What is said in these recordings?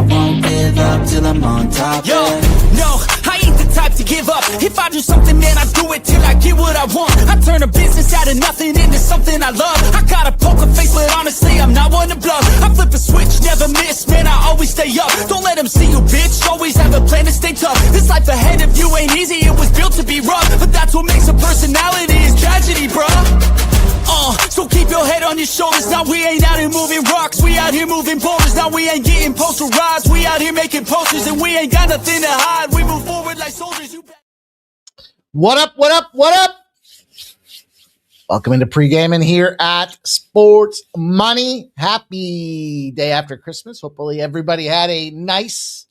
won't give up till I'm on top. Yo, no, I ain't the type to give up. If I do something, man, I do it till I get what I want. I turn a business out of nothing into something I love. I got a poker face, but honestly, I'm not one to bluff. I flip a switch, never miss, man, I always stay up. Don't let them see you, bitch, always have a plan to stay tough. This life ahead of you ain't easy, it was built to be rough. But that's what makes a personality, is tragedy, bruh. So keep your head on your shoulders. Now we ain't out here moving rocks, we out here moving boulders. Now we ain't getting posterized, we out here making posters. And we ain't got nothing to hide, we move forward like soldiers. What up, what up, what up? Welcome into Pregaming here at Sports Money. Happy day after Christmas. Hopefully everybody had a nice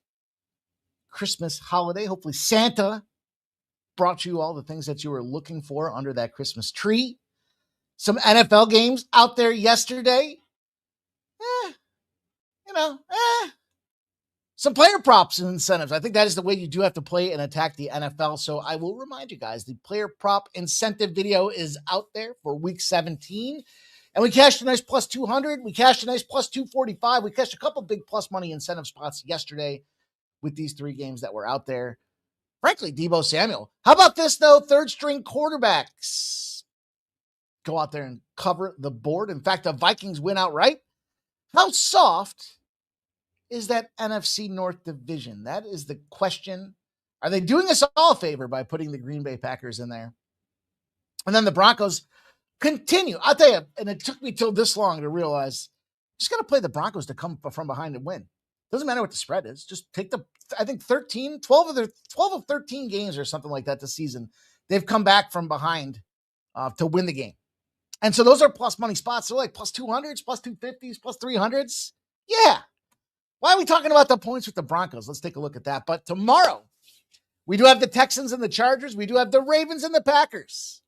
Christmas holiday. Hopefully Santa brought you all the things that you were looking for under that Christmas tree. Some NFL games out there yesterday. Some player props and incentives. I think that is the way you do have to play and attack the NFL. So I will remind you guys, the player prop incentive video is out there for week 17. And we cashed a nice plus 200. We cashed a nice plus 245. We cashed a couple big plus money incentive spots yesterday with these three games that were out there. Frankly, Deebo Samuel. How about this, though? Third string quarterbacks go out there and cover the board. In fact, the Vikings win outright. How soft is that NFC North division? That is the question. Are they doing us all a favor by putting the Green Bay Packers in there? And then the Broncos continue. I'll tell you, and it took me till this long to realize, just got to play the Broncos to come from behind and win. Doesn't matter what the spread is. Just take I think 12 of 13 games or something like that this season. They've come back from behind to win the game. And so those are plus money spots. They're like plus 200s, plus 250s, plus 300s. Yeah. Why are we talking about the points with the Broncos? Let's take a look at that. But tomorrow, we do have the Texans and the Chargers. We do have the Ravens and the Packers.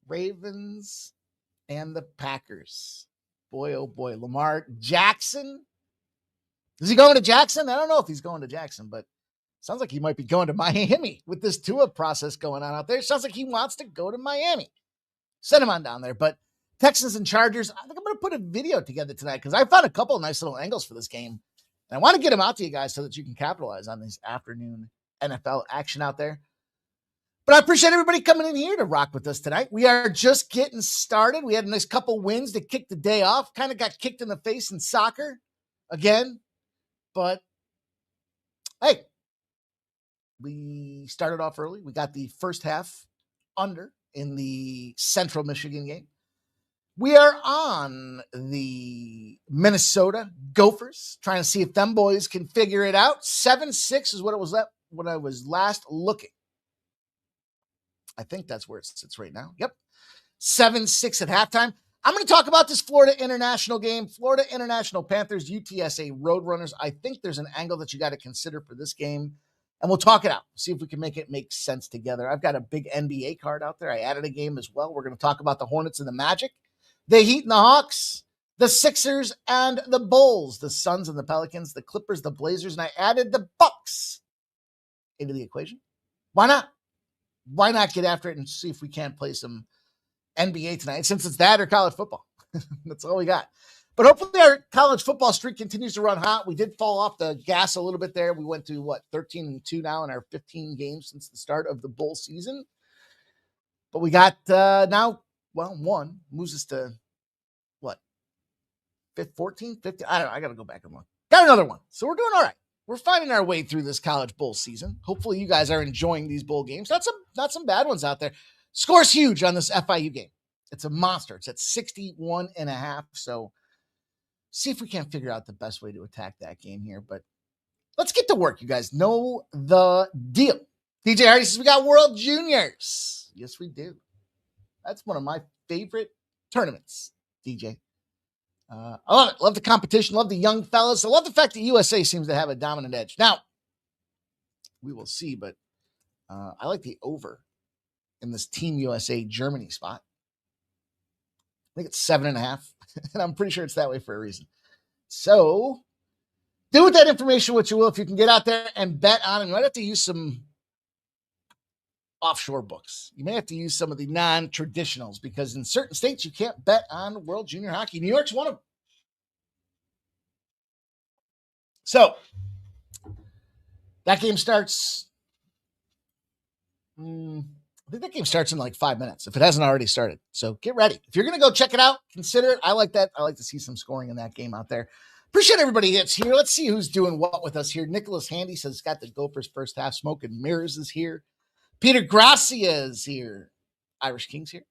Ravens and the Packers. Boy, oh boy. Lamar Jackson. Is he going to Jackson? I don't know if he's going to Jackson, but sounds like he might be going to Miami with this Tua process going on out there. It sounds like he wants to go to Miami. Send him on down there. But Texans and Chargers, I think I'm going to put a video together tonight because I found a couple of nice little angles for this game. And I want to get them out to you guys so that you can capitalize on this afternoon NFL action out there. But I appreciate everybody coming in here to rock with us tonight. We are just getting started. We had a nice couple wins to kick the day off. Kind of got kicked in the face in soccer again. But, hey, we started off early. We got the first half under in the Central Michigan game. We are on the Minnesota Gophers, trying to see if them boys can figure it out. 7-6 is what it was when I was last looking. I think that's where it sits right now. Yep. 7-6 at halftime. I'm going to talk about this Florida International game. Florida International Panthers, UTSA Roadrunners. I think there's an angle that you got to consider for this game. And we'll talk it out. See if we can make it make sense together. I've got a big NBA card out there. I added a game as well. We're going to talk about the Hornets and the Magic, the Heat and the Hawks, the Sixers and the Bulls, the Suns and the Pelicans, the Clippers, the Blazers, and I added the Bucks into the equation. Why not? Why not get after it and see if we can't play some NBA tonight, since it's that or college football. That's all we got. But hopefully our college football streak continues to run hot. We did fall off the gas a little bit there. We went to, 13-2 now in our 15 games since the start of the bowl season. But we got one moves us to, 14, 15? I don't know. I got to go back and look. Got another one. So we're doing all right. We're finding our way through this college bowl season. Hopefully you guys are enjoying these bowl games. Not some bad ones out there. Score's huge on this FIU game. It's a monster. It's at 61.5. So see if we can't figure out the best way to attack that game here. But let's get to work. You guys know the deal. DJ Hardy says we got World Juniors. Yes, we do. That's one of my favorite tournaments, DJ. I love it. Love the competition. Love the young fellas. I love the fact that USA seems to have a dominant edge. Now, we will see, but I like the over in this Team USA Germany spot. I think it's 7.5, and I'm pretty sure it's that way for a reason. So do with that information what you will. If you can get out there and bet on it, you might have to use some offshore books. You may have to use some of the non-traditionals because in certain states you can't bet on World Junior Hockey. New York's one of them. So that game starts. I think that game starts in like 5 minutes if it hasn't already started. So get ready. If you're going to go check it out, consider it. I like that. I like to see some scoring in that game out there. Appreciate everybody that's here. Let's see who's doing what with us here. Nicholas Handy says got the Gophers first half. Smoke and Mirrors is here. Peter Gracia is here. Irish King's here.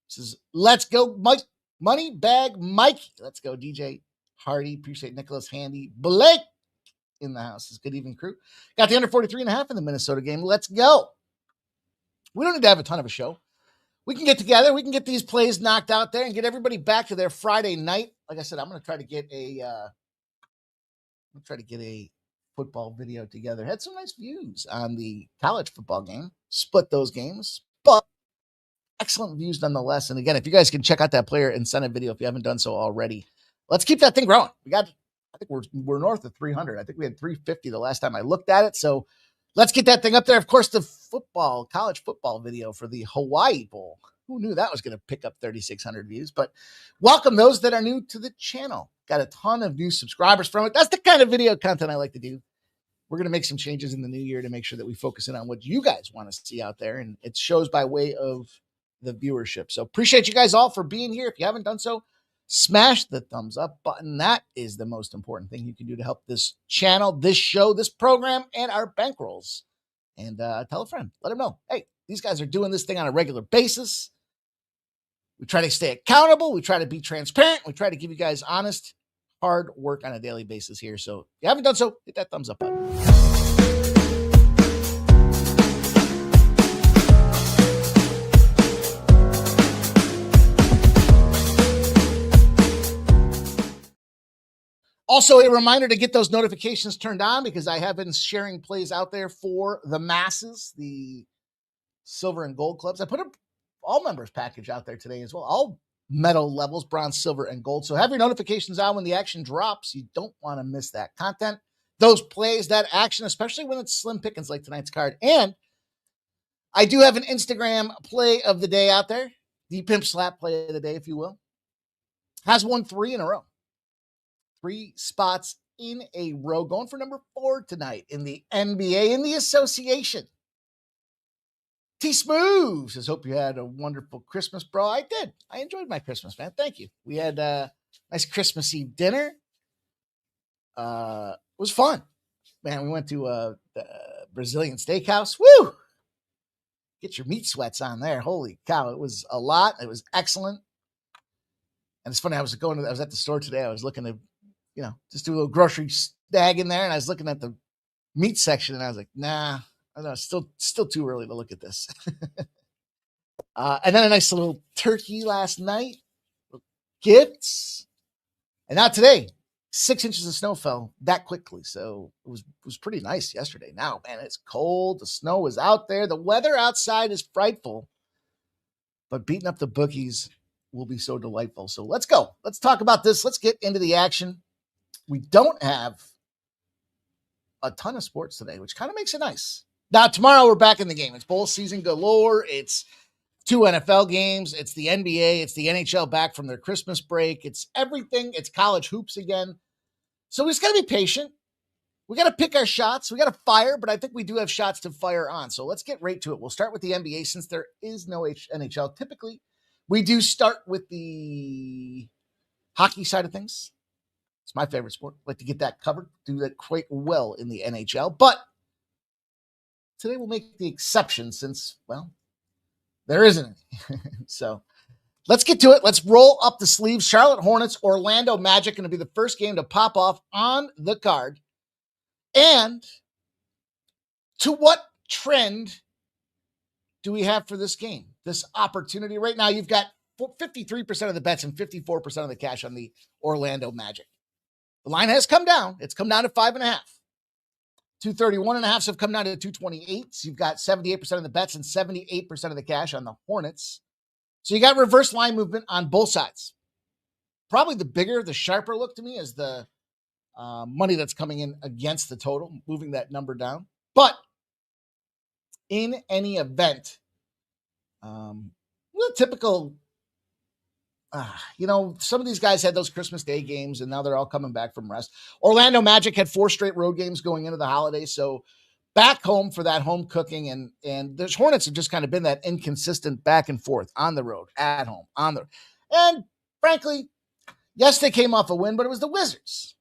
Says, let's go, Mike. Money Bag Mikey. Let's go, DJ Hardy. Appreciate Nicholas Handy. Blake in the house. Is good evening, crew. Got the under 43.5 in the Minnesota game. Let's go. We don't need to have a ton of a show. We can get together. We can get these plays knocked out there and get everybody back to their Friday night. Like I said, I'm going to try to get a football video together. Had some nice views on the college football game. Split those games, but excellent views nonetheless. And again, if you guys can check out that player incentive video if you haven't done so already, let's keep that thing growing. I think we're north of 300. I think we had 350 the last time I looked at it. So let's get that thing up there. Of course, the college football video for the Hawaii Bowl. Who knew that was going to pick up 3,600 views? But welcome those that are new to the channel. Got a ton of new subscribers from it. That's the kind of video content I like to do. We're going to make some changes in the new year to make sure that we focus in on what you guys want to see out there. And it shows by way of the viewership. So appreciate you guys all for being here. If you haven't done so, smash the thumbs up button. That is the most important thing you can do to help this channel, this show, this program, and our bankrolls. And tell a friend. Let them know, hey, these guys are doing this thing on a regular basis. We try to stay accountable. We try to be transparent. We try to give you guys honest, hard work on a daily basis here. So if you haven't done so, hit that thumbs up button. Also, a reminder to get those notifications turned on because I have been sharing plays out there for the masses, the silver and gold clubs. I put a all members package out there today as well. All medal levels, bronze, silver, and gold. So have your notifications on when the action drops. You don't want to miss that content, those plays, that action, especially when it's slim pickings like tonight's card. And I do have an Instagram play of the day out there. The Pimp Slap play of the day, if you will. Has won 3 in a row. 3 spots in a row. Going for number 4 tonight in the NBA, in the association. T-Smooth says, hope you had a wonderful Christmas, bro. I did. I enjoyed my Christmas, man. Thank you. We had a nice Christmas Eve dinner. It was fun. Man, we went to a Brazilian steakhouse. Woo! Get your meat sweats on there. Holy cow. It was a lot. It was excellent. And it's funny. I was at the store today. I was looking to, just do a little grocery snag in there. And I was looking at the meat section and I was like, nah, I know, still too early to look at this. And then a nice little turkey last night. Gifts. And now today, 6 inches of snow fell that quickly. So it was pretty nice yesterday. Now, man, it's cold. The snow is out there. The weather outside is frightful. But beating up the bookies will be so delightful. So let's go. Let's talk about this. Let's get into the action. We don't have a ton of sports today, which kind of makes it nice. Now, tomorrow we're back in the game. It's bowl season galore. It's 2 NFL games. It's the NBA. It's the NHL back from their Christmas break. It's everything. It's college hoops again. So we just got to be patient. We got to pick our shots. We got to fire, but I think we do have shots to fire on. So let's get right to it. We'll start with the NBA since there is no NHL. Typically, we do start with the hockey side of things. It's my favorite sport. I like to get that covered. Do that quite well in the NHL. But today we'll make the exception since, well, there isn't any. So let's get to it. Let's roll up the sleeves. Charlotte Hornets, Orlando Magic, going to be the first game to pop off on the card. And to what trend do we have for this game? This opportunity right now, you've got 53% of the bets and 54% of the cash on the Orlando Magic. The line has come down. It's come down to 5.5. 231.5 have come down to 228. So you've got 78% of the bets and 78% of the cash on the Hornets. So you got reverse line movement on both sides. Probably the bigger, the sharper look to me is the money that's coming in against the total, moving that number down. But in any event, the typical some of these guys had those Christmas Day games, and now they're all coming back from rest. Orlando Magic had 4 straight road games going into the holidays, so back home for that home cooking, and the Hornets have just kind of been that inconsistent back and forth on the road, at home, and frankly, yes, they came off a win, but it was the Wizards.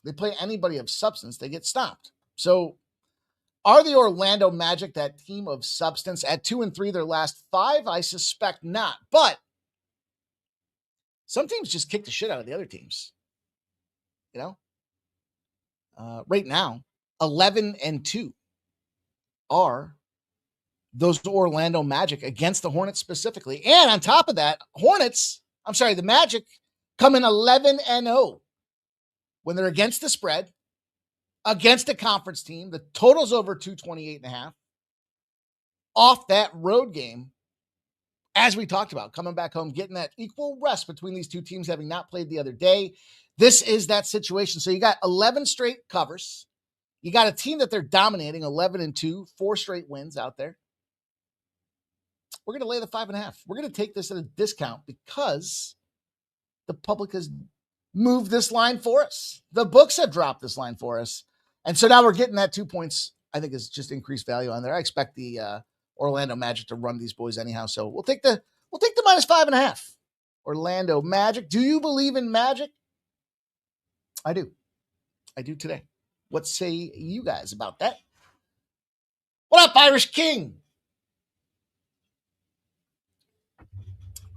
They play anybody of substance, they get stopped. So are the Orlando Magic that team of substance? At 2-3 their last 5? I suspect not. But some teams just kick the shit out of the other teams. Right now, 11-2 are those Orlando Magic against the Hornets specifically. And on top of that, the Magic come in 11-0 when they're against the spread, against a conference team. The total's over 228.5. Off that road game, as we talked about, coming back home, getting that equal rest between these two teams, having not played the other day. This is that situation. So you got 11 straight covers. You got a team that they're dominating, 11-2, 4 straight wins out there. We're going to lay the 5.5. We're going to take this at a discount because the public has moved this line for us. The books have dropped this line for us. And so now we're getting that 2 points. I think is just increased value on there. I expect the Orlando Magic to run these boys anyhow. So we'll take the minus 5.5. Orlando Magic. Do you believe in magic? I do. I do today. What say you guys about that? What up, Irish King?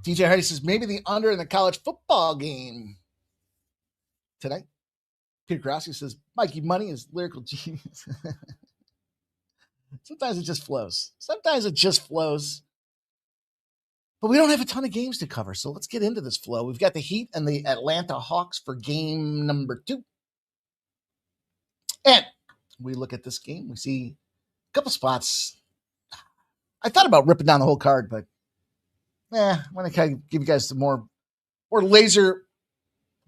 DJ Hardy says maybe the under in the college football game tonight. Peter Grassi says Mikey Money is lyrical genius. Sometimes it just flows. But we don't have a ton of games to cover, so let's get into this flow. We've got the Heat and the Atlanta Hawks for game number 2. And we look at this game. We see a couple spots. I thought about ripping down the whole card, but I want to kind of give you guys some more laser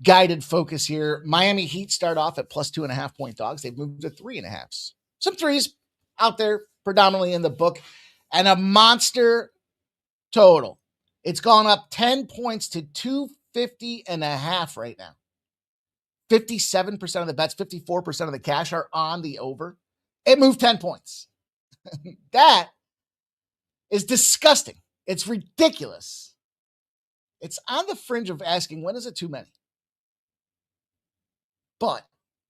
guided focus here. Miami Heat start off at plus 2.5 point dogs. They've moved to 3.5. Some threes out there predominantly in the book, and a monster total. It's gone up 10 points to 250.5 right now. 57% of the bets, 54% of the cash are on the over. It moved 10 points. That is disgusting. It's ridiculous. It's on the fringe of asking, when is it too many? But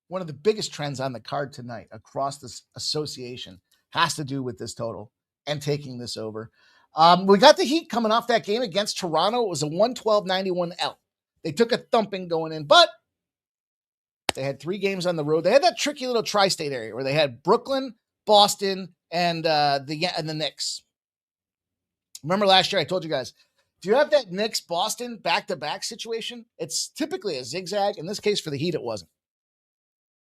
one of the biggest trends on the card tonight across this association has to do with this total and taking this over. We got the Heat coming off that game against Toronto. It was a 112-91 L. They took a thumping going in, but they had 3 games on the road. They had that tricky little tri-state area where they had Brooklyn, Boston, and the Knicks. Remember last year I told you guys, if you have that Knicks-Boston back-to-back situation, it's typically a zigzag. In this case, for the Heat, it wasn't.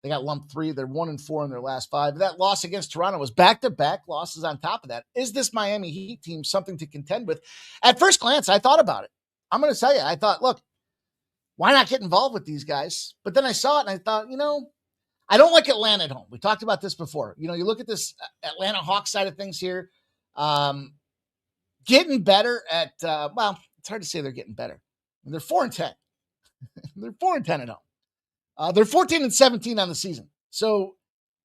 They got lumped 3. They're 1-4 in their last 5. That loss against Toronto was back-to-back losses on top of that. Is this Miami Heat team something to contend with? At first glance, I thought about it. I'm going to tell you, I thought, look, why not get involved with these guys? But then I saw it and I thought, I don't like Atlanta at home. We talked about this before. You look at this Atlanta Hawks side of things here. Getting better at, it's hard to say they're getting better. They're 4-10. They're 4-10 at home. They're 14-17 on the season. So,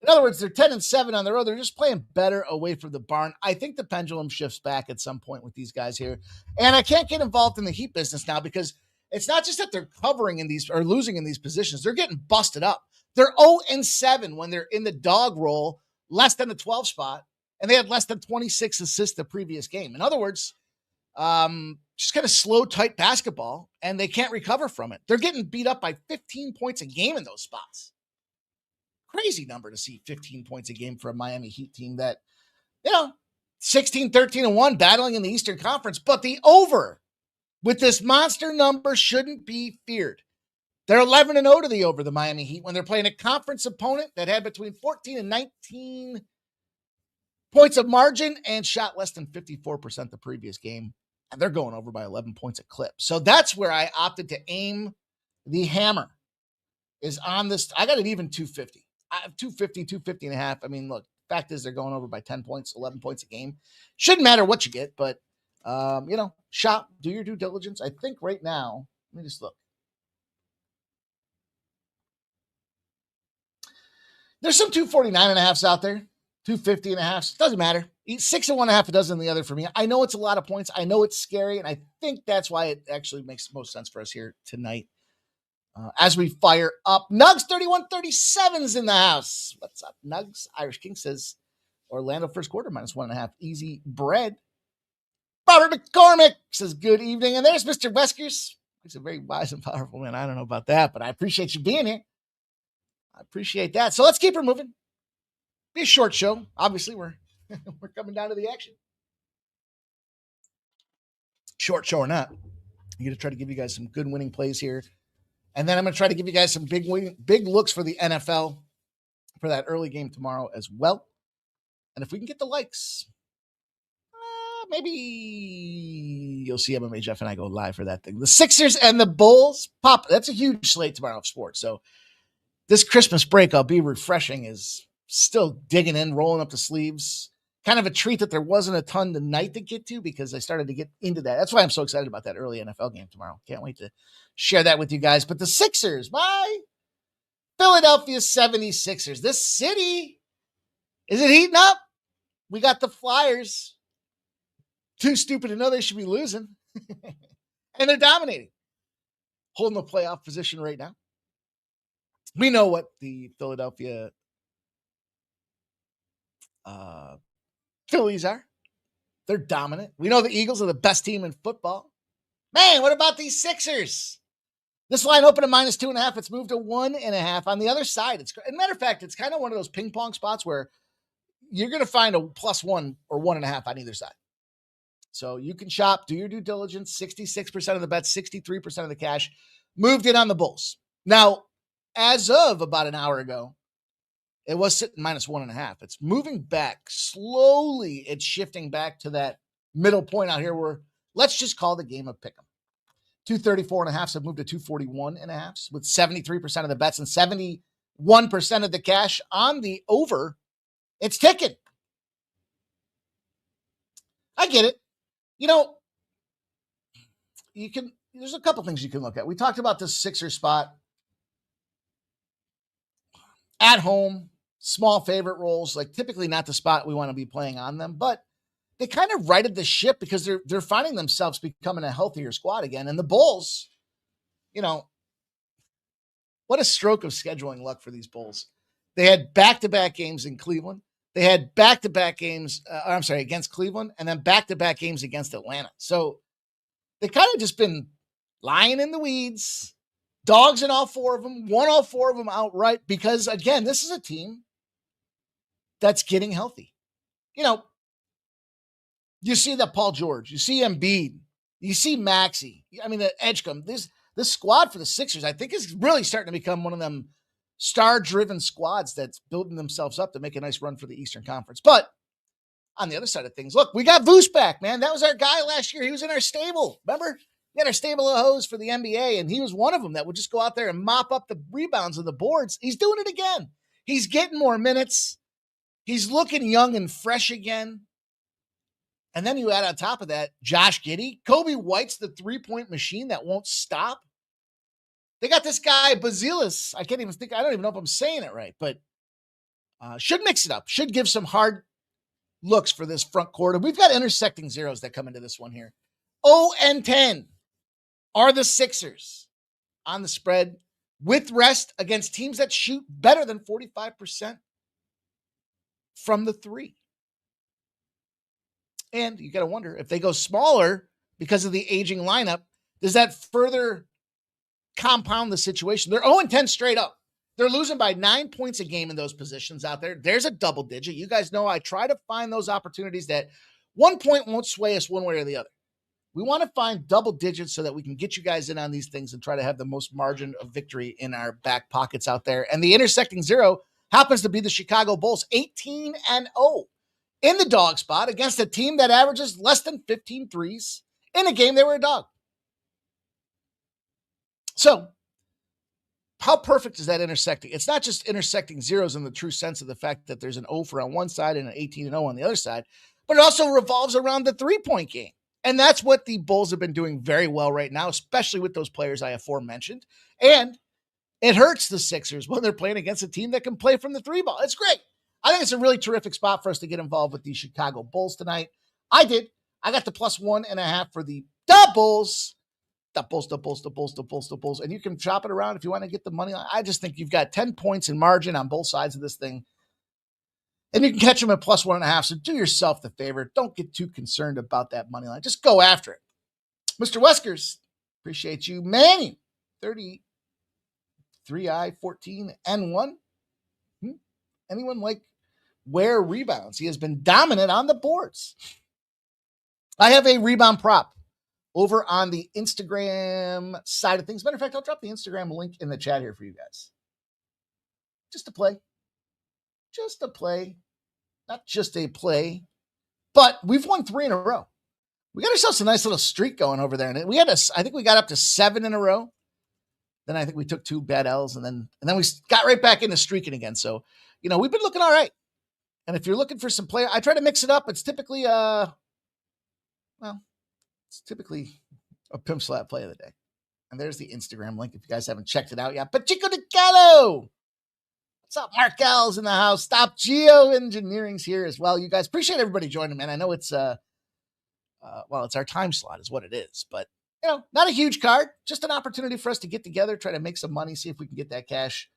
in other words, they're 10-7 on the road. They're just playing better away from the barn. I think the pendulum shifts back at some point with these guys here. And I can't get involved in the Heat business now because it's not just that they're covering in these or losing in these positions. They're getting busted up. They're 0-7 when they're in the dog roll, less than the 12 spot, and they had less than 26 assists the previous game. In other words, just kind of slow, tight basketball, and they can't recover from it. They're getting beat up by 15 points a game in those spots. Crazy number to see 15 points a game for a Miami Heat team that, 16-13-1 battling in the Eastern Conference, but the over with this monster number shouldn't be feared. They're 11-0 to the over, the Miami Heat, when they're playing a conference opponent that had between 14 and 19 points of margin and shot less than 54% the previous game. And they're going over by 11 points a clip. So that's where I opted to aim the hammer is on this. I got it even 250. I have 250, 250.5. I mean, look, fact is they're going over by 10 points, 11 points a game. Shouldn't matter what you get, but, shop, do your due diligence. I think right now, let me just look. There's some 249.5s out there, 250.5s. Doesn't matter. Eat 6 and 1.5, a dozen the other for me. I know it's a lot of points. I know it's scary, and I think that's why it actually makes most sense for us here tonight. As we fire up, Nugs 3137's in the house. What's up, Nugs? Irish King says Orlando first quarter -1.5. Easy bread. Robert McCormick says good evening, and there's Mr. Weskers. He's a very wise and powerful man. I don't know about that, but I appreciate you being here. I appreciate that. So let's keep her moving. Be a short show. Obviously, we're coming down to the action. Short show or not, I'm going to try to give you guys some good winning plays here. And then I'm going to try to give you guys some big looks for the NFL for that early game tomorrow as well. And if we can get the likes, maybe you'll see MMA Jeff and I go live for that thing. The Sixers and the Bulls pop. That's a huge slate tomorrow of sports. So this Christmas break, I'll be refreshing, is still digging in, rolling up the sleeves. Kind of a treat that there wasn't a ton tonight to get to because I started to get into that. That's why I'm so excited about that early NFL game tomorrow. Can't wait to share that with you guys. But the Sixers, my Philadelphia 76ers. This city, is it heating up? We got the Flyers. Too stupid to know they should be losing. And they're dominating. Holding the playoff position right now. We know what the Philadelphia Phillies are. They're dominant. We know the Eagles are the best team in football. Man, what about these Sixers? This line opened at -2.5. It's moved to 1.5. On the other side, as a matter of fact, it's kind of one of those ping pong spots where you're going to find a +1 or 1.5 on either side. So you can shop, do your due diligence. 66% of the bets, 63% of the cash moved in on the Bulls. Now, as of about an hour ago, it was sitting -1.5. It's moving back slowly. It's shifting back to that middle point out here where let's just call the game of pick'em. 234.5 have moved to 241.5 with 73% of the bets and 71% of the cash on the over. It's ticking. I get it. There's a couple things you can look at. We talked about this Sixer spot at home, small favorite roles, like typically not the spot we want to be playing on them, but they kind of righted the ship because they're finding themselves becoming a healthier squad again. And the Bulls, what a stroke of scheduling luck for these Bulls. They had back-to-back games in Cleveland. They had back-to-back games, against Cleveland, and then back-to-back games against Atlanta. So they kind of just been lying in the weeds, dogs in all four of them, won all four of them outright because, again, this is a team that's getting healthy. You see that Paul George, you see Embiid, you see Maxey. The Edgecombe. This squad for the Sixers, I think, is really starting to become one of them star-driven squads that's building themselves up to make a nice run for the Eastern Conference. But on the other side of things, look, we got Voos back, man. That was our guy last year. He was in our stable. Remember? We had our stable of hoes for the NBA, and he was one of them that would just go out there and mop up the rebounds and the boards. He's doing it again. He's getting more minutes. He's looking young and fresh again. And then you add on top of that, Josh Giddey. Kobe White's the three-point machine that won't stop. They got this guy, Bazilis. I don't even know if I'm saying it right, but should mix it up. Should give some hard looks for this front court. And we've got intersecting zeros that come into this one here. 0-10 are the Sixers on the spread with rest against teams that shoot better than 45% from the three. And you got to wonder if they go smaller because of the aging lineup, does that further compound the situation? They're 0-10 straight up. They're losing by 9 points a game in those positions out there. There's a double digit. You guys know I try to find those opportunities that 1 point won't sway us one way or the other. We want to find double digits so that we can get you guys in on these things and try to have the most margin of victory in our back pockets out there. And the intersecting zero happens to be the Chicago Bulls, 18-0 in the dog spot against a team that averages less than 15 threes in a game they were a dog. So how perfect is that intersecting? It's not just intersecting zeros in the true sense of the fact that there's an 0 for on one side and an 18-0 on the other side, but it also revolves around the 3-point game. And that's what the Bulls have been doing very well right now, especially with those players I aforementioned. And it hurts the Sixers when they're playing against a team that can play from the three ball. It's great. I think it's a really terrific spot for us to get involved with the Chicago Bulls tonight. I did. I got the +1.5 for the Bulls. The Bulls. And you can shop it around if you want to get the money line. I just think you've got 10 points in margin on both sides of this thing. And you can catch them at +1.5. So do yourself the favor. Don't get too concerned about that money line. Just go after it. Mr. Weskers, appreciate you. Manny, 33I14N1. Anyone like Ware rebounds? He has been dominant on the boards. I have a rebound prop over on the Instagram side of things. Matter of fact, I'll drop the Instagram link in the chat here for you guys. Just to play. Not just a play, but we've won 3 in a row. We got ourselves a nice little streak going over there. And I think we got up to 7 in a row. Then I think we took 2 bad L's and then we got right back into streaking again. So, we've been looking all right. And if you're looking for some player, I try to mix it up. It's typically a pimp slap play of the day. And there's the Instagram link if you guys haven't checked it out yet. But Chico de Gallo. What's up? Markel's in the house. Stop Geoengineering's here as well. You guys, appreciate everybody joining, man. I know it's it's our time slot is what it is, but not a huge card, just an opportunity for us to get together, try to make some money, see if we can get that cash.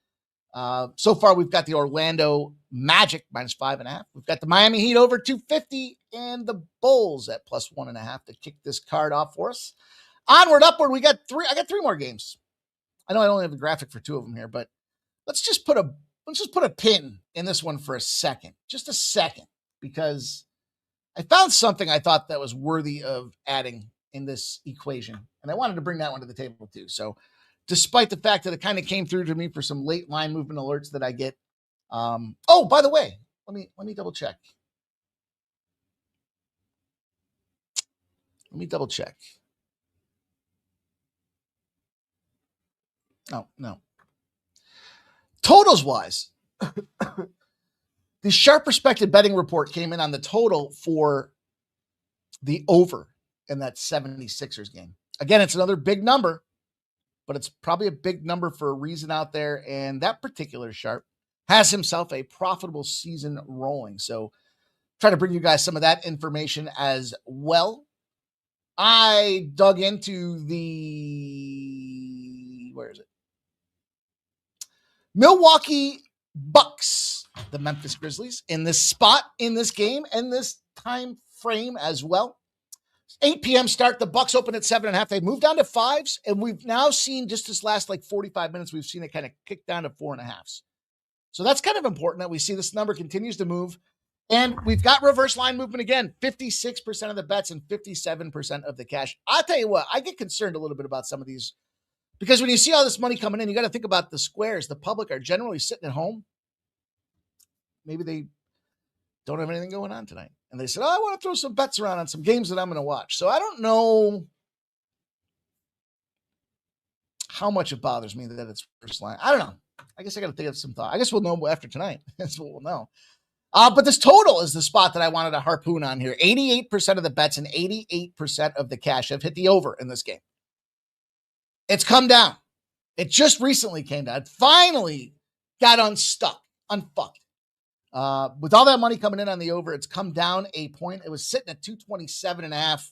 So far, we've got the Orlando Magic -5.5. We've got the Miami Heat over 250 and the Bulls at +1.5 to kick this card off for us. Onward, upward. I got 3 more games. I know I only have the graphic for 2 of them here, but let's just put a pin in this one for a second, just a second, because I found something I thought that was worthy of adding in this equation, and I wanted to bring that one to the table too. So despite the fact that it kind of came through to me for some late line movement alerts that I get. Oh, by the way, let me double check. No. Totals wise, the Sharp Respected Betting Report came in on the total for the over in that 76ers game. Again, it's another big number, but it's probably a big number for a reason out there. And that particular Sharp has himself a profitable season rolling. So try to bring you guys some of that information as well. I dug into where is it? Milwaukee Bucks, the Memphis Grizzlies, in this spot, in this game, and this time frame as well. 8 p.m. start. The Bucks open at 7.5. They moved down to 5s, and we've now seen just this last 45 minutes, we've seen it kind of kick down to 4.5s. So that's kind of important that we see this number continues to move. And we've got reverse line movement again, 56% of the bets and 57% of the cash. I'll tell you what, I get concerned a little bit about some of these, because when you see all this money coming in, you got to think about the squares. The public are generally sitting at home. Maybe they don't have anything going on tonight. And they said, I want to throw some bets around on some games that I'm going to watch. So I don't know how much it bothers me that it's first line. I don't know. I guess I got to think of some thought. I guess we'll know after tonight. That's what we'll know. But this total is the spot that I wanted to harpoon on here. 88% of the bets and 88% of the cash have hit the over in this game. It's come down. It just recently came down. It finally got unfucked. With all that money coming in on the over, it's come down a point. It was sitting at 227.5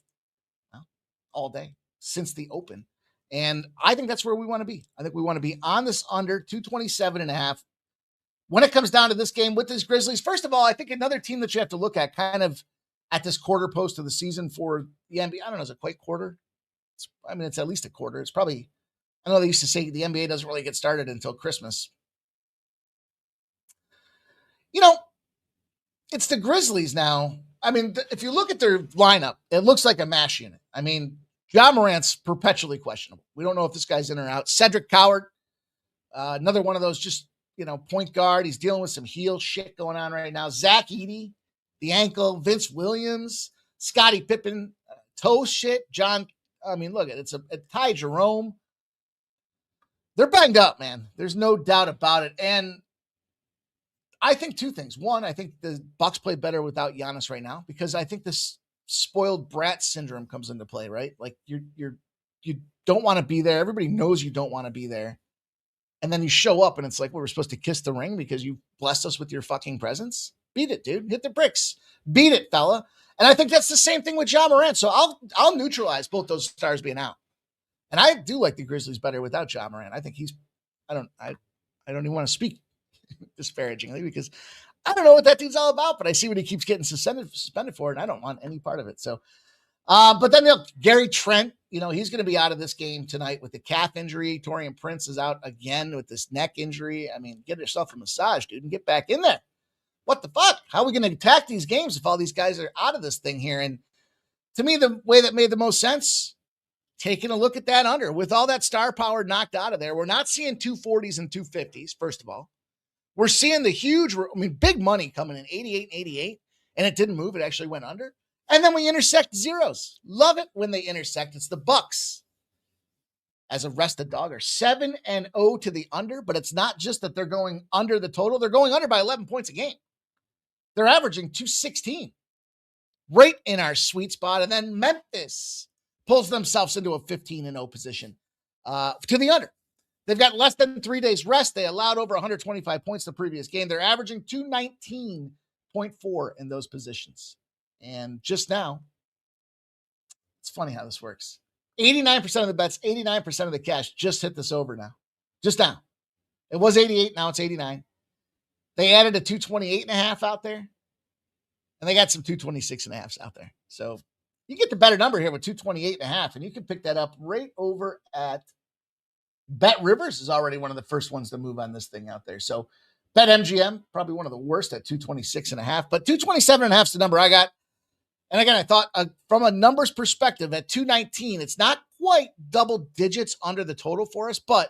all day since the open. And I think that's where we want to be. I think we want to be on this under 227.5. When it comes down to this game with this Grizzlies, first of all, I think another team that you have to look at kind of at this quarter post of the season for the NBA. I don't know, is it quite quarter? It's at least a quarter. It's probably, I know they used to say the NBA doesn't really get started until Christmas. It's the Grizzlies now. If you look at their lineup, it looks like a mash unit. Ja Morant's perpetually questionable. We don't know if this guy's in or out. Cedric Coward, another one of those just, point guard. He's dealing with some heel shit going on right now. Zach Edey, the ankle. Vince Williams, Scottie Pippen, toe shit. It's a Ty Jerome. They're banged up, man. There's no doubt about it. And I think 2 things. One, I think the Bucks play better without Giannis right now, because I think this spoiled brat syndrome comes into play, right? Like you don't want to be there. Everybody knows you don't want to be there. And then you show up and it's like, well, we're supposed to kiss the ring because you blessed us with your fucking presence. Beat it, dude. Hit the bricks. Beat it, fella. And I think that's the same thing with Ja Morant. So I'll neutralize both those stars being out. And I do like the Grizzlies better without Ja Morant. I think I don't even want to speak disparagingly because I don't know what that dude's all about, but I see what he keeps getting suspended for, and I don't want any part of it. So, but then Gary Trent, he's going to be out of this game tonight with the calf injury. Taurean Prince is out again with this neck injury. I mean, get yourself a massage, dude, and get back in there. What the fuck? How are we going to attack these games if all these guys are out of this thing here? And to me, the way that made the most sense, taking a look at that under with all that star power knocked out of there. We're not seeing 240s and 250s, first of all. We're seeing the huge, big money coming in 88 and 88, and it didn't move. It actually went under. And then we intersect zeros. Love it when they intersect. It's the Bucks as a rested dog are 7-0 to the under, but it's not just that they're going under the total. They're going under by 11 points a game. They're averaging 216, right in our sweet spot. And then Memphis pulls themselves into a 15-0 position to the under. They've got less than 3 days rest. They allowed over 125 points the previous game. They're averaging 219.4 in those positions. And just now, it's funny how this works. 89% of the bets, 89% of the cash just hit this over now. Just now. It was 88, now it's 89. They added a 228.5 out there. And they got some 226.5s out there. So you get the better number here with 228.5, and you can pick that up right over at Bet Rivers is already one of the first ones to move on this thing out there. So Bet MGM, probably one of the worst at 226.5, but 227.5 is the number I got. And again, I thought from a numbers perspective at 219, it's not quite double digits under the total for us, but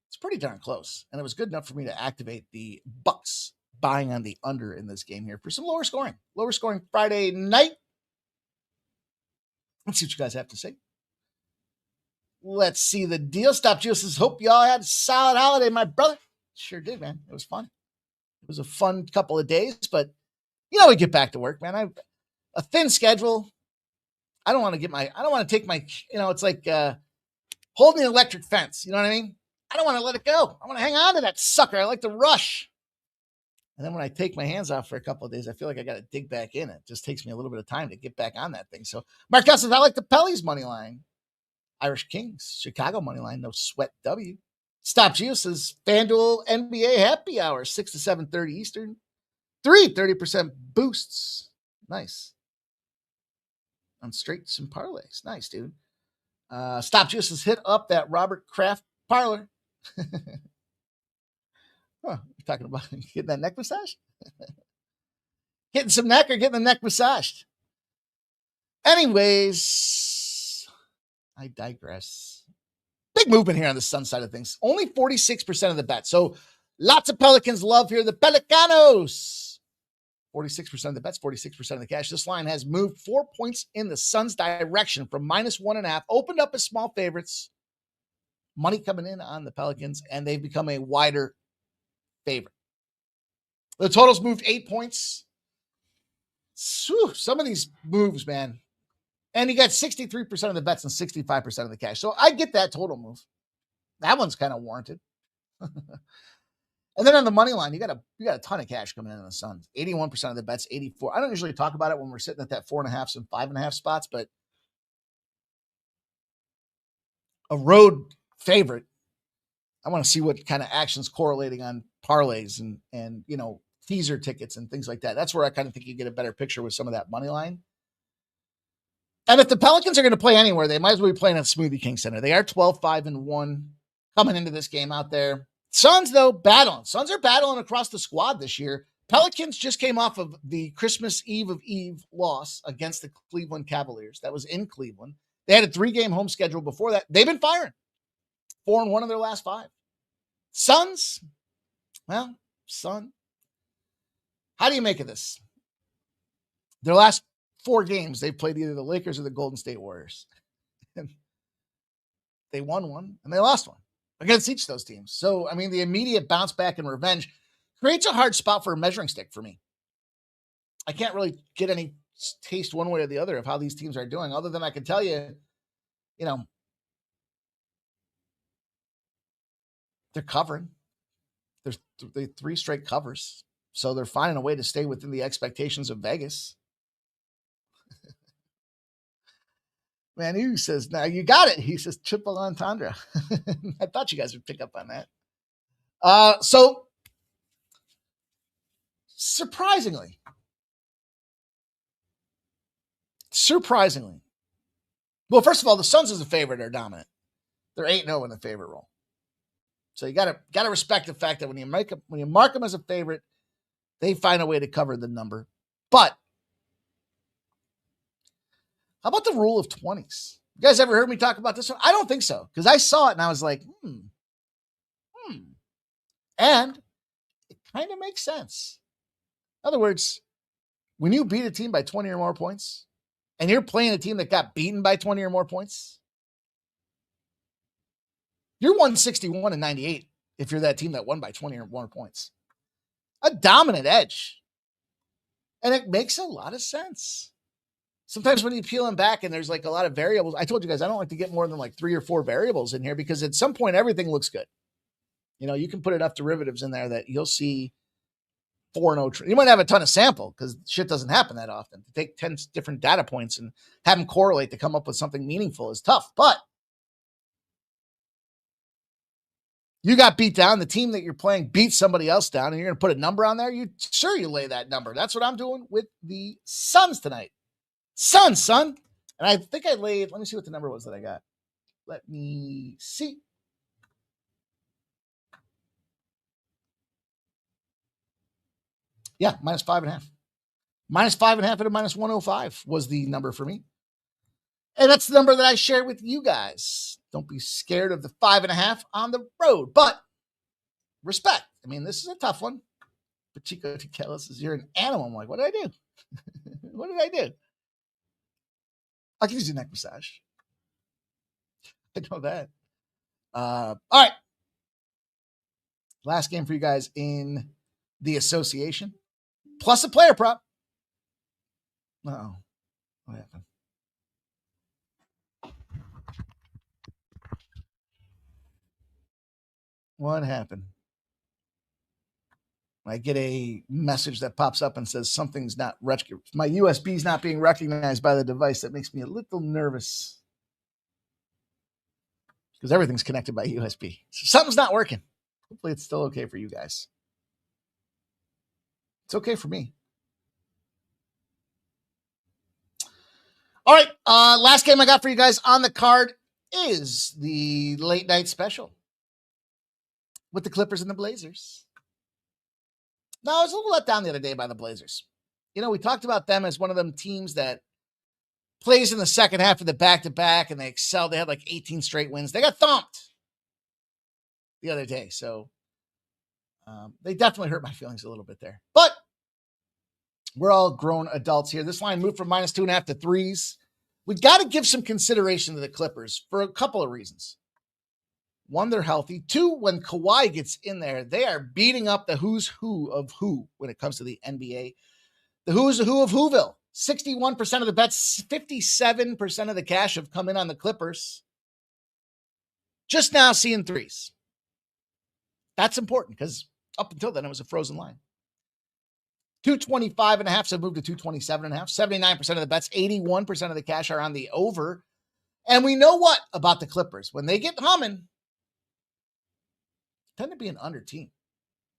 it's pretty darn close. And it was good enough for me to activate the Bucks buying on the under in this game here for some lower scoring Friday night. Let's see what you guys have to say. Let's see the deal. Stop Gio says, hope y'all had a solid holiday, my brother. Sure did, man. It was fun. It was a fun couple of days, but we get back to work, man. A thin schedule. I don't want to take my, it's like holding an electric fence. You know what I mean? I don't want to let it go. I want to hang on to that sucker. I like to rush. And then when I take my hands off for a couple of days, I feel like I got to dig back in. It just takes me a little bit of time to get back on that thing. So Markel says, I like the Pelly's money line. Irish Kings, Chicago money line, no sweat W. Stop Gio says, FanDuel NBA happy hour, 6 to 7:30 Eastern. 30% boosts. Nice. On straights and parlays. Nice, dude. Stop Gio says, hit up that Robert Kraft parlor. You're talking about getting that neck massage? Getting some neck or getting the neck massaged? Anyways, I digress. Big movement here on the Sun side of things. Only 46% of the bet. So lots of Pelicans love here. The Pelicanos. 46% of the bets, 46% of the cash. This line has moved 4 points in the Suns' direction from -1.5. Opened up as small favorites. Money coming in on the Pelicans, and they've become a wider favorite. The totals moved 8 points. Whew, some of these moves, man. And you got 63% of the bets and 65% of the cash. So I get that total move. That one's kind of warranted. And then on the money line, you got a ton of cash coming in on the Suns. 81% of the bets, 84. I don't usually talk about it when we're sitting at that 4.5 and 5.5 spots, but a road favorite. I want to see what kind of actions correlating on parlays and teaser tickets and things like that. That's where I kind of think you get a better picture with some of that money line. And if the Pelicans are going to play anywhere, they might as well be playing at Smoothie King Center. They are 12-5-1 coming into this game out there. Suns, though, battling. Suns are battling across the squad this year. Pelicans just came off of the Christmas Eve loss against the Cleveland Cavaliers. That was in Cleveland. They had a 3-game home schedule before that. They've been firing. 4-1 of their last 5. Suns, well, son, how do you make of this? Their last 4 games, they've played either the Lakers or the Golden State Warriors. And they won one and they lost one against each of those teams. So, I mean, the immediate bounce back and revenge creates a hard spot for a measuring stick for me. I can't really get any taste one way or the other of how these teams are doing, other than I can tell you, they're covering. There's 3 straight covers. So they're finding a way to stay within the expectations of Vegas. Man, he says, now you got it. He says, triple entendre. I thought you guys would pick up on that. So surprisingly, well, first of all, the Suns as a favorite are dominant. They're 8-0 in the favorite role. So you gotta respect the fact that when you mark them as a favorite, they find a way to cover the number. But how about the rule of 20s? You guys ever heard me talk about this one? I don't think so, because I saw it and I was like, And it kind of makes sense. In other words, when you beat a team by 20 or more points, and you're playing a team that got beaten by 20 or more points, you're 161-98 if you're that team that won by 20 or more points. A dominant edge. And it makes a lot of sense. Sometimes when you peel them back and there's like a lot of variables, I told you guys I don't like to get more than like 3 or 4 variables in here, because at some point everything looks good. You can put enough derivatives in there that you'll see 4-0. You might have a ton of sample, because shit doesn't happen that often. To take 10 different data points and have them correlate to come up with something meaningful is tough. But you got beat down. The team that you're playing beat somebody else down, and you're going to put a number on there. You lay that number. That's what I'm doing with the Suns tonight. Suns, son. And I think I laid, let me see what the number was that I got. Let me see. Yeah, -5.5. -5.5 at a -105 was the number for me. And that's the number that I shared with you guys. Don't be scared of the 5.5 on the road, but respect. I mean, this is a tough one. But Chico Tequila says, you're an animal. I'm like, what did I do? What did I do? I'll give you a neck massage. I know that. All right. Last game for you guys in the association. Plus a player prop. Uh-oh. What happened? What happened? I get a message that pops up and says something's not my USB is not being recognized by the device. That makes me a little nervous, because everything's connected by USB. So something's not working. Hopefully it's still okay for you guys. It's okay for me. All right. Last game I got for you guys on the card is the late night special with the Clippers and the Blazers. Now, I was a little let down the other day by the Blazers. We talked about them as one of them teams that plays in the second half of the back-to-back, and they excel. They had like 18 straight wins. They got thumped the other day, so they definitely hurt my feelings a little bit there. But we're all grown adults here. This line moved from -2.5 to 3s. We got to give some consideration to the Clippers for a couple of reasons. 1, they're healthy. 2, when Kawhi gets in there, they are beating up the who's who of who when it comes to the NBA. The who's who of Whoville. 61% of the bets, 57% of the cash have come in on the Clippers. Just now seeing 3s. That's important, because up until then, it was a frozen line. 225.5 have moved to 227.5. 79% of the bets, 81% of the cash are on the over. And we know what about the Clippers? When they get humming, tend to be an under team.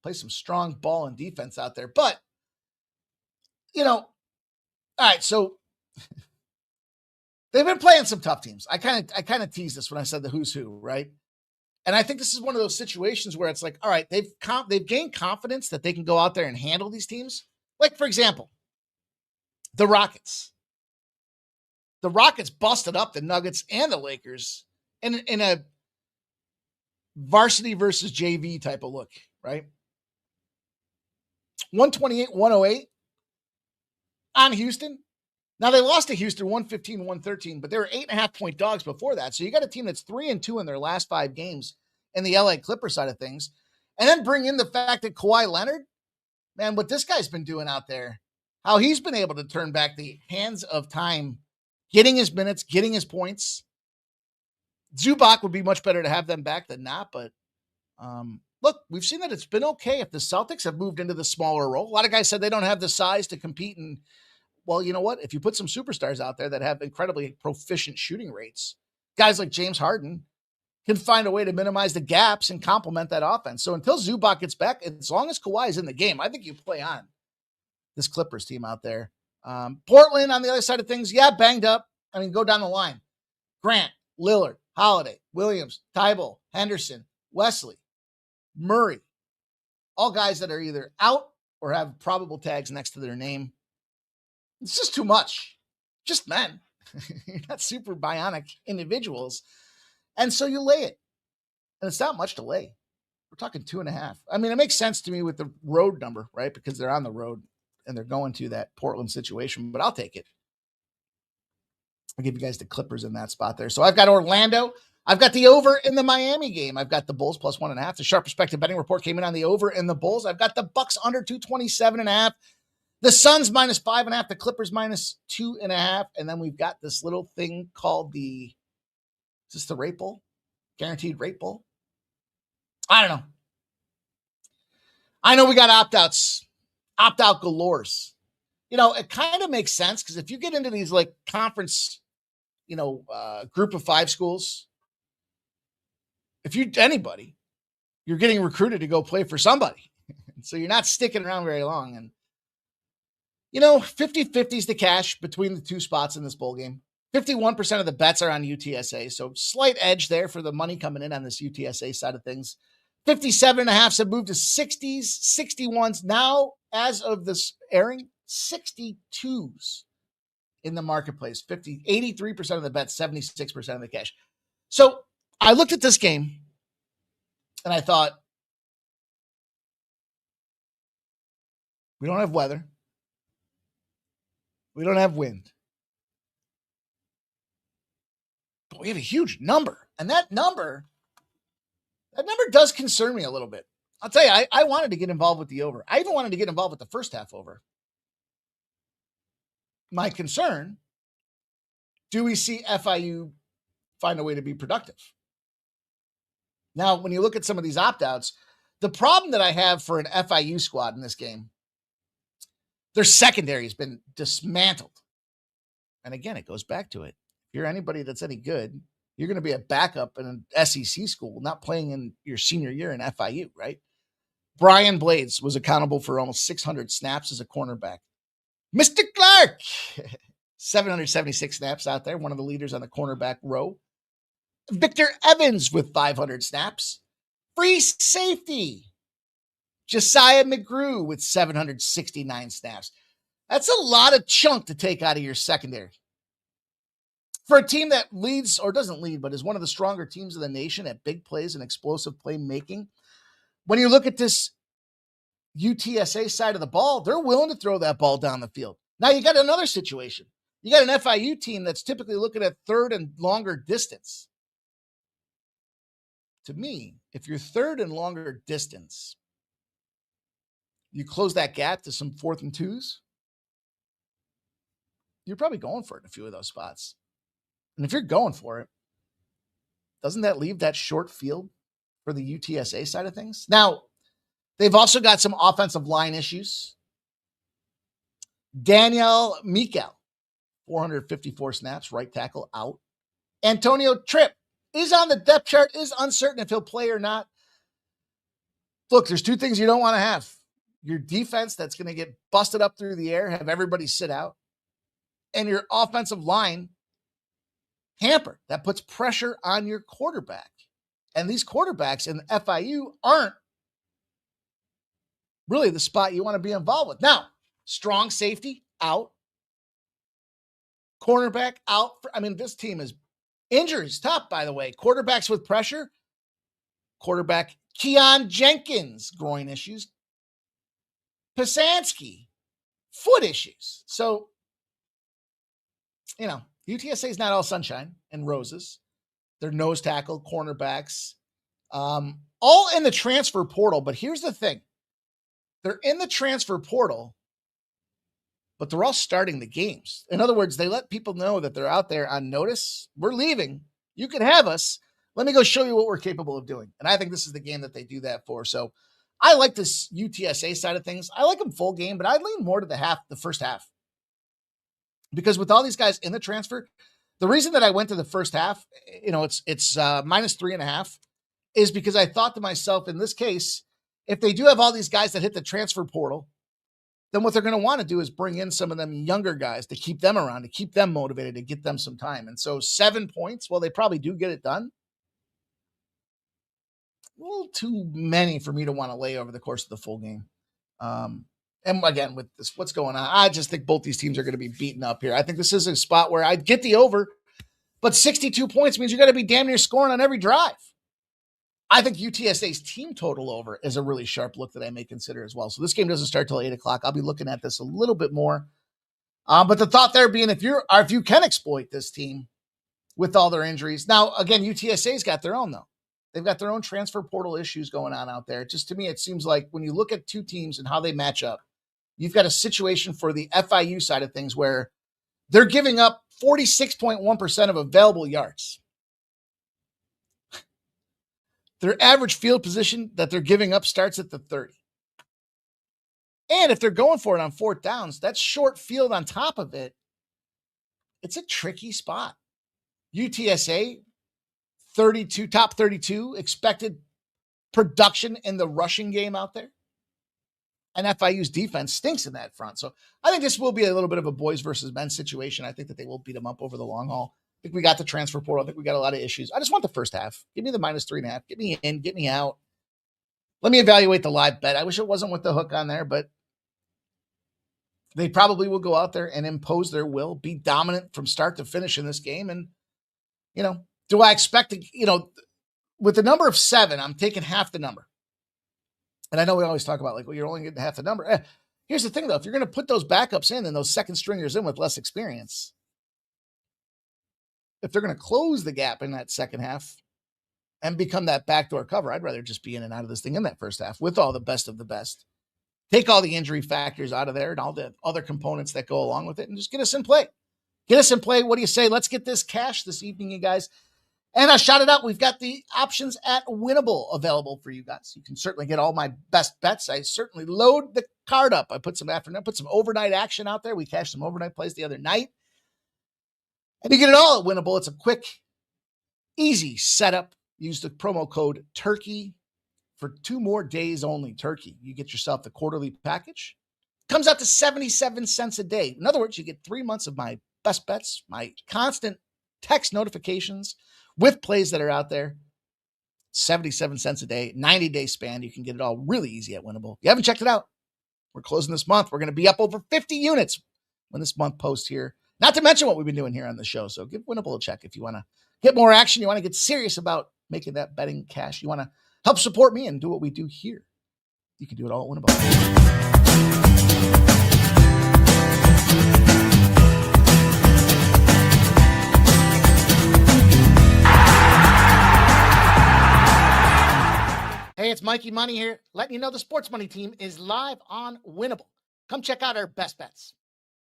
Play some strong ball and defense out there. But, all right, so they've been playing some tough teams. I kind of teased this when I said the who's who, right? And I think this is one of those situations where it's like, all right, they've gained confidence that they can go out there and handle these teams. Like, for example, the Rockets. The Rockets busted up the Nuggets and the Lakers in a varsity versus JV type of look, right? 128-108 on Houston. Now, they lost to Houston 115-113, but they were 8.5-point dogs before that. So you got a team that's 3-2 in their last 5 games in the LA Clippers side of things. And then bring in the fact that Kawhi Leonard, man, what this guy's been doing out there how he's been able to turn back the hands of time, getting his minutes, getting his points. Zubac would be much better to have them back than not, but look, we've seen that it's been okay if the Celtics have moved into the smaller role. A lot of guys said they don't have the size to compete. And, well, you know what? If you put some superstars out there that have incredibly proficient shooting rates, guys like James Harden can find a way to minimize the gaps and complement that offense. So until Zubac gets back, as long as Kawhi is in the game, I think you play on this Clippers team out there. Portland, on the other side of things, banged up. I mean, go down the line. Grant, Lillard, Holiday, Williams, Tybalt, Henderson, Wesley, Murray, all guys that are either out or have probable tags next to their name. It's just too much. Just men. You're not super bionic individuals. And so you lay it. And it's not much to lay. We're talking 2.5. I mean, it makes sense to me with the road number, right? Because they're on the road and they're going to that Portland situation, but I'll take it. I'll give you guys the Clippers in that spot there. So I've got Orlando. I've got the over in the Miami game. I've got the Bulls plus 1.5. The Sharp Perspective betting report came in on the over in the Bulls. I've got the Bucks under 227.5. The Suns minus 5.5. The Clippers minus 2.5. And then we've got this little thing called is this the rate bowl? Guaranteed rate bowl? I don't know. I know we got opt-outs. Opt-out galores. You know, it kind of makes sense because if you get into these like conference, group of 5 schools, if you're anybody, you're getting recruited to go play for somebody. So you're not sticking around very long. And, 50-50 is the cash between the two spots in this bowl game. 51% of the bets are on UTSA. So slight edge there for the money coming in on this UTSA side of things. 57.5 have moved to 60s, 61s. Now, as of this airing, 62s in the marketplace. 83% of the bets, 76% of the cash. So I looked at this game and I thought, we don't have weather. We don't have wind. But we have a huge number. And that number does concern me a little bit. I'll tell you, I wanted to get involved with the over. I even wanted to get involved with the first half over. My concern, do we see FIU find a way to be productive? Now, when you look at some of these opt-outs, the problem that I have for an FIU squad in this game, their secondary has been dismantled. And again, it goes back to it. If you're anybody that's any good, you're going to be a backup in an SEC school, not playing in your senior year in FIU, right? Brian Blades was accountable for almost 600 snaps as a cornerback. Mr. Clark, 776 snaps out there, one of the leaders on the cornerback row. Victor Evans with 500 snaps. Free safety, Josiah McGrew with 769 snaps. That's a lot of chunk to take out of your secondary. For a team that leads, or doesn't lead, but is one of the stronger teams in the nation at big plays and explosive playmaking, when you look at this UTSA side of the ball, they're willing to throw that ball down the field. Now you got another situation. You got an FIU team that's typically looking at third and longer distance. To me, if you're third and longer distance, you close that gap to some 4th and 2s, you're probably going for it in a few of those spots. And if you're going for it, doesn't that leave that short field for the UTSA side of things? Now, they've also got some offensive line issues. Daniel Mikel, 454 snaps, right tackle out. Antonio Tripp is on the depth chart, is uncertain if he'll play or not. Look, there's 2 things you don't want to have. Your defense that's going to get busted up through the air, have everybody sit out, and your offensive line hampered. That puts pressure on your quarterback. And these quarterbacks in FIU aren't really the spot you want to be involved with. Now, strong safety out. Cornerback out. This team is injuries tough, by the way. Quarterbacks with pressure. Quarterback Keon Jenkins, groin issues. Pasansky, foot issues. So, UTSA is not all sunshine and roses. Their nose tackle, cornerbacks, all in the transfer portal. But here's the thing. They're in the transfer portal, but they're all starting the games. In other words, they let people know that they're out there on notice. We're leaving. You can have us. Let me go show you what we're capable of doing. And I think this is the game that they do that for. So I like this UTSA side of things. I like them full game, but I'd lean more to the first half. Because with all these guys in the transfer, the reason that I went to the first half, it's -3.5, is because I thought to myself, in this case, if they do have all these guys that hit the transfer portal, then what they're going to want to do is bring in some of them younger guys to keep them around, to keep them motivated, to get them some time. And so 7 points, well, they probably do get it done. A little too many for me to want to lay over the course of the full game. And again, with this, what's going on, I just think both these teams are going to be beaten up here. I think this is a spot where I'd get the over, but 62 points means you got to be damn near scoring on every drive. I think UTSA's team total over is a really sharp look that I may consider as well. So this game doesn't start till 8 o'clock. I'll be looking at this a little bit more. But the thought there being, if you can exploit this team with all their injuries. Now, again, UTSA's got their own, though. They've got their own transfer portal issues going on out there. Just to me, it seems like when you look at two teams and how they match up, you've got a situation for the FIU side of things where they're giving up 46.1% of available yards. Their average field position that they're giving up starts at the 30. And if they're going for it on fourth downs, that's short field on top of it. It's a tricky spot. UTSA, top 32 expected production in the rushing game out there. And FIU's defense stinks in that front. So I think this will be a little bit of a boys versus men situation. I think that they will beat them up over the long haul. I think we got the transfer portal. I think we got a lot of issues. I just want the first half. Give me the -3.5. Get me in, get me out. Let me evaluate the live bet. I wish it wasn't with the hook on there, but they probably will go out there and impose their will, be dominant from start to finish in this game. And, do I expect to, with the number of 7, I'm taking half the number. And I know we always talk about you're only getting half the number. Here's the thing, though. If you're going to put those backups in and those second stringers in with less experience, if they're going to close the gap in that second half and become that backdoor cover, I'd rather just be in and out of this thing in that first half with all the best of the best. Take all the injury factors out of there and all the other components that go along with it and just get us in play. Get us in play. What do you say? Let's get this cash this evening, you guys. And I shout it out. We've got the options at Winnable available for you guys. You can certainly get all my best bets. I certainly load the card up. I put some overnight action out there. We cashed some overnight plays the other night. And you get it all at Winnable. It's a quick, easy setup. Use the promo code TURKEY for 2 more days only. Turkey. You get yourself the quarterly package. Comes out to 77 cents a day. In other words, you get 3 months of my best bets, my constant text notifications with plays that are out there. 77 cents a day, 90-day span. You can get it all really easy at Winnable. If you haven't checked it out, we're closing this month. We're going to be up over 50 units when this month posts here. Not to mention what we've been doing here on the show. So give Winnable a check if you want to get more action. You want to get serious about making that betting cash. You want to help support me and do what we do here. You can do it all at Winnable. Hey, it's Mikey Money here, letting you know the Sports Money team is live on Winnable. Come check out our best bets.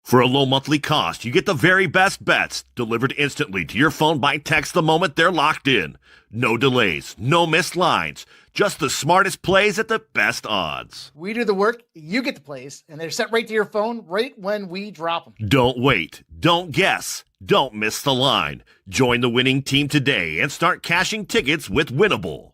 For a low monthly cost, you get the very best bets delivered instantly to your phone by text the moment they're locked in. No delays, no missed lines, just the smartest plays at the best odds. We do the work, you get the plays, and they're sent right to your phone right when we drop them. Don't wait, don't guess, don't miss the line. Join the winning team today and start cashing tickets with Winnable.